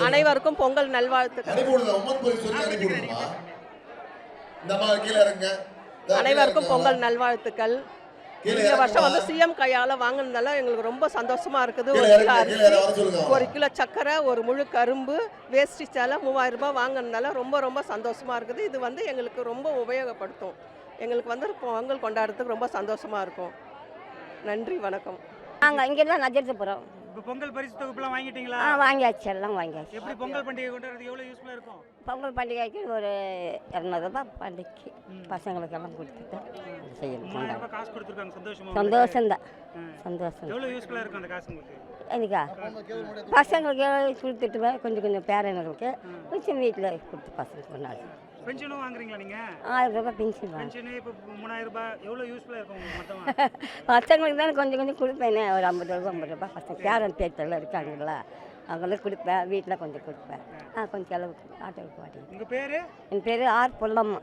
அனைவருக்கும் பொங்கல் நல்வாழ்த்துக்கள். அனைவருக்கும் பொங்கல் நல்வாழ்த்துக்கள். இந்த வருஷம் வந்து சிஎம் கையால் வாங்கினதால எங்களுக்கு ரொம்ப சந்தோஷமா இருக்குது. ஒரு கிலோ அரிசி, ஒரு கிலோ சர்க்கரை, ஒரு முழு கரும்பு, வேஷ்டி சேலை 3000 ரூபாய் வாங்கினதால ரொம்ப ரொம்ப சந்தோஷமா இருக்குது. இது வந்து எங்களுக்கு ரொம்ப உபயோகப்படுத்தும். எங்களுக்கு வந்து பொங்கல் கொண்டாடுறதுக்கு ரொம்ப சந்தோஷமா இருக்கும். நன்றி, வணக்கம். நாங்கள் இங்கே தான் நஜர்த்து போகிறோம். இப்போ பொங்கல் பரிசு தொகுப்புலாம் வாங்கிட்டீங்களா? வாங்கியாச்சு, எல்லாம் வாங்கியாச்சு. எப்படி பொங்கல் பண்டிகை கொண்டாடுறது எவ்வளோ யூஸ்ஃபுல்லாக இருக்கும்? பொங்கல் பண்டிகைக்கு ஒரு 200 ரூபாய் பண்டிகைக்கு பசங்களுக்கெல்லாம் கொடுத்துட்டு செய்யணும். 3000 ரூபாய் காசு கொடுத்துருக்காங்க, சந்தோஷமா? சந்தோஷம்தான், சந்தோஷம். எவ்வளோ யூஸ்ஃபுல்லாக இருக்கும் அந்த காசு உங்களுக்கு? எனக்கா பசங்களுக்கு கொடுத்துட்டு கொஞ்சம் கொஞ்சம் பேரனுங்களுக்கு கொஞ்சம் வீட்டில் கொடுத்து பசங்க கொண்டாடு. பென்ஷனும் வாங்குறீங்களா நீங்கள்? 1000 ரூபாய் பென்ஷன் பென்ஷனு இப்போ 3000 ரூபாய் எவ்வளோ யூஸ்ஃபுல்லாக இருக்கும் உங்களுக்கு மொத்தமாக? பசங்களுக்கு தானே கொஞ்சம் கொஞ்சம் கொடுப்பேனே, ஒரு 50 ரூபா 50 ரூபாய் பசங்க பேரன் பேச்செல்லாம் இருக்காங்களா, அவங்களுக்கு கொடுப்பேன். வீட்டில் கொஞ்சம் கொடுப்பேன். கொஞ்சம் அளவுக்கு ஆட்டோவுக்கு வாட்டி. உங்கள் பேர்? என் பேர் ஆர் பொல்லம்மா.